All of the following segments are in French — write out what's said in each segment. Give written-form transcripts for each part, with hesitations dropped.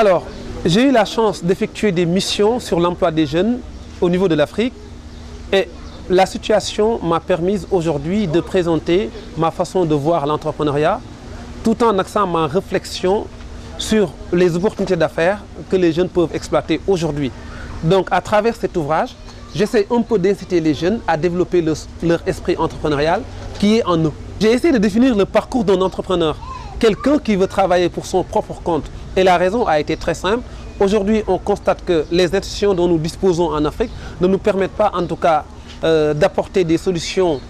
Alors, j'ai eu la chance d'effectuer des missions sur l'emploi des jeunes au niveau de l'Afrique et la situation m'a permis aujourd'hui de présenter ma façon de voir l'entrepreneuriat tout en axant ma réflexion sur les opportunités d'affaires que les jeunes peuvent exploiter aujourd'hui. Donc à travers cet ouvrage, j'essaie un peu d'inciter les jeunes à développer leur esprit entrepreneurial qui est en eux. J'ai essayé de définir le parcours d'un entrepreneur, quelqu'un qui veut travailler pour son propre compte. Et la raison a été très simple. Aujourd'hui, on constate que les institutions dont nous disposons en Afrique ne nous permettent pas en tout cas d'apporter des solutions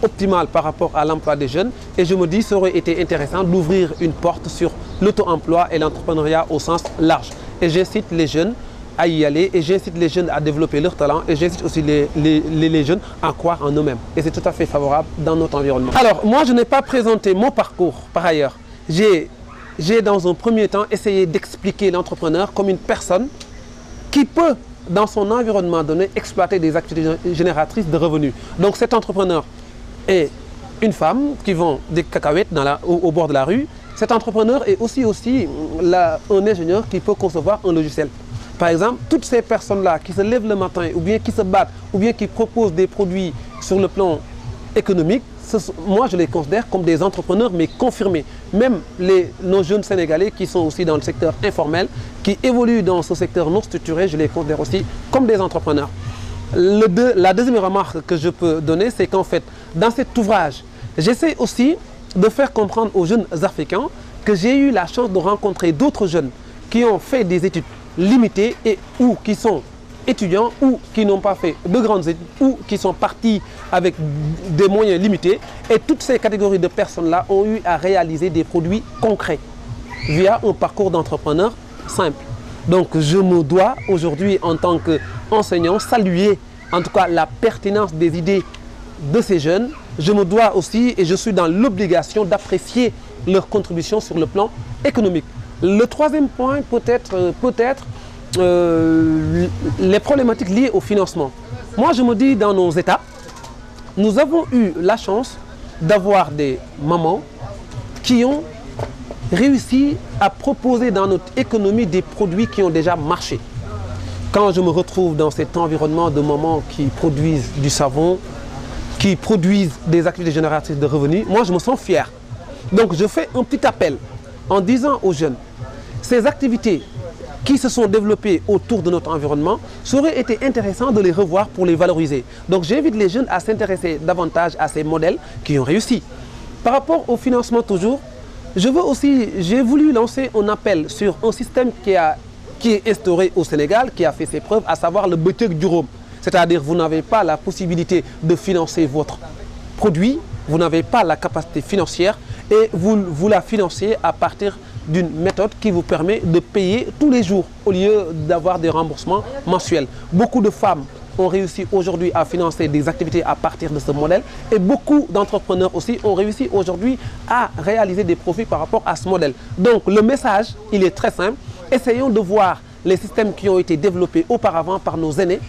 optimales par rapport à l'emploi des jeunes. Et je me dis, ça aurait été intéressant d'ouvrir une porte sur l'auto-emploi et l'entrepreneuriat au sens large. Et j'incite les jeunes à y aller et j'incite les jeunes à développer leur talent et j'incite aussi les jeunes à croire en eux-mêmes. Et c'est tout à fait favorable dans notre environnement. Alors, moi, je n'ai pas présenté mon parcours par ailleurs. J'ai dans un premier temps essayé d'expliquer l'entrepreneur comme une personne qui peut, dans son environnement donné, exploiter des activités génératrices de revenus. Donc cet entrepreneur est une femme qui vend des cacahuètes au bord de la rue. Cet entrepreneur est aussi un ingénieur qui peut concevoir un logiciel. Par exemple, toutes ces personnes-là qui se lèvent le matin ou bien qui se battent ou bien qui proposent des produits sur le plan économique, moi je les considère comme des entrepreneurs mais confirmés. Même nos jeunes Sénégalais qui sont aussi dans le secteur informel, qui évoluent dans ce secteur non structuré, je les considère aussi comme des entrepreneurs. La deuxième remarque que je peux donner, c'est qu'en fait, dans cet ouvrage, j'essaie aussi de faire comprendre aux jeunes africains que j'ai eu la chance de rencontrer d'autres jeunes qui ont fait des études limitées et ou qui sont étudiants ou qui n'ont pas fait de grandes études ou qui sont partis avec des moyens limités. Et toutes ces catégories de personnes-là ont eu à réaliser des produits concrets via un parcours d'entrepreneur simple. Donc je me dois aujourd'hui en tant qu'enseignant saluer en tout cas la pertinence des idées de ces jeunes. Je me dois aussi et je suis dans l'obligation d'apprécier leur contribution sur le plan économique. Le troisième point peut-être les problématiques liées au financement. Moi, je me dis, dans nos États, nous avons eu la chance d'avoir des mamans qui ont réussi à proposer dans notre économie des produits qui ont déjà marché. Quand je me retrouve dans cet environnement de mamans qui produisent du savon, qui produisent des activités génératrices de revenus, moi, je me sens fier. Donc, je fais un petit appel en disant aux jeunes, ces activités qui se sont développés autour de notre environnement, ça aurait été intéressant de les revoir pour les valoriser. Donc j'invite les jeunes à s'intéresser davantage à ces modèles qui ont réussi. Par rapport au financement toujours, j'ai voulu lancer un appel sur un système qui est instauré au Sénégal, qui a fait ses preuves, à savoir le bëccëg juróom. C'est-à-dire vous n'avez pas la possibilité de financer votre produit, vous n'avez pas la capacité financière et vous la financez à partir d'une méthode qui vous permet de payer tous les jours au lieu d'avoir des remboursements mensuels. Beaucoup de femmes ont réussi aujourd'hui à financer des activités à partir de ce modèle et beaucoup d'entrepreneurs aussi ont réussi aujourd'hui à réaliser des profits par rapport à ce modèle. Donc le message, il est très simple. Essayons de voir les systèmes qui ont été développés auparavant par nos aînés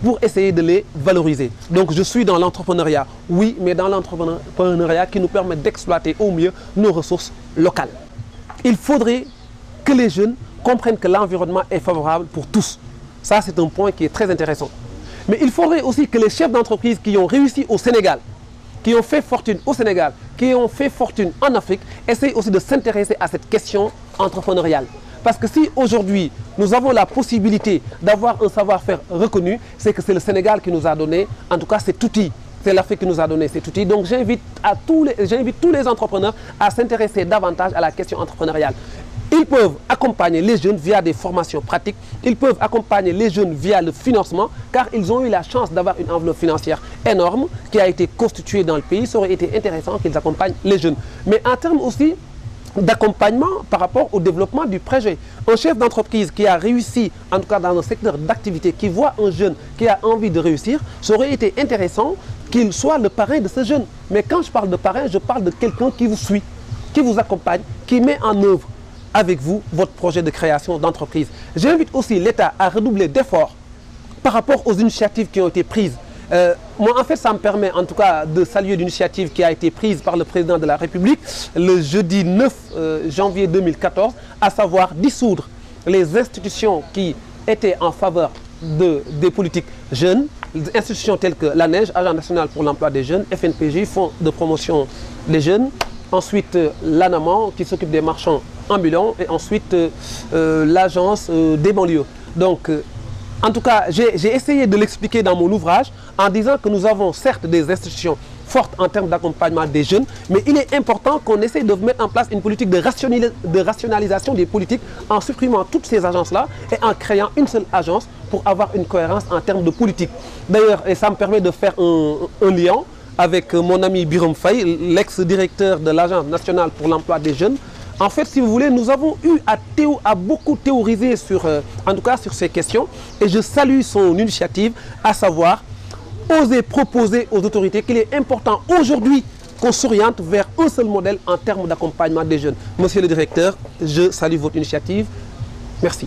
pour essayer de les valoriser. Donc je suis dans l'entrepreneuriat, oui, mais dans l'entrepreneuriat qui nous permet d'exploiter au mieux nos ressources locales. Il faudrait que les jeunes comprennent que l'environnement est favorable pour tous. Ça, c'est un point qui est très intéressant. Mais il faudrait aussi que les chefs d'entreprise qui ont réussi au Sénégal, qui ont fait fortune au Sénégal, qui ont fait fortune en Afrique, essayent aussi de s'intéresser à cette question entrepreneuriale. Parce que si aujourd'hui, nous avons la possibilité d'avoir un savoir-faire reconnu, c'est que c'est le Sénégal qui nous a donné, en tout cas cet outil. C'est l'Afrique qui nous a donné cet outil. Donc j'invite tous les entrepreneurs à s'intéresser davantage à la question entrepreneuriale. Ils peuvent accompagner les jeunes via des formations pratiques. Ils peuvent accompagner les jeunes via le financement car ils ont eu la chance d'avoir une enveloppe financière énorme qui a été constituée dans le pays. Ça aurait été intéressant qu'ils accompagnent les jeunes. Mais en termes aussi d'accompagnement par rapport au développement du projet. Un chef d'entreprise qui a réussi, en tout cas dans un secteur d'activité, qui voit un jeune qui a envie de réussir, ça aurait été intéressant qu'il soit le parrain de ce jeune. Mais quand je parle de parrain, je parle de quelqu'un qui vous suit, qui vous accompagne, qui met en œuvre avec vous votre projet de création d'entreprise. J'invite aussi l'État à redoubler d'efforts par rapport aux initiatives qui ont été prises Moi, en fait, ça me permet en tout cas de saluer l'initiative qui a été prise par le président de la République le jeudi 9 janvier 2014, à savoir dissoudre les institutions qui étaient en faveur des politiques jeunes, des institutions telles que l'ANEJ, Agence nationale pour l'emploi des jeunes, FNPJ, Fonds de promotion des jeunes, ensuite l'ANAMAN qui s'occupe des marchands ambulants et ensuite l'agence des banlieues. Donc, en tout cas, j'ai essayé de l'expliquer dans mon ouvrage en disant que nous avons certes des institutions fortes en termes d'accompagnement des jeunes, mais il est important qu'on essaye de mettre en place une politique de rationalisation des politiques en supprimant toutes ces agences-là et en créant une seule agence pour avoir une cohérence en termes de politique. D'ailleurs, et ça me permet de faire un lien avec mon ami Birom Faye, l'ex-directeur de l'Agence nationale pour l'emploi des jeunes. En fait, si vous voulez, nous avons eu à beaucoup théoriser en tout cas sur ces questions et je salue son initiative, à savoir oser proposer aux autorités qu'il est important aujourd'hui qu'on s'oriente vers un seul modèle en termes d'accompagnement des jeunes. Monsieur le directeur, je salue votre initiative. Merci.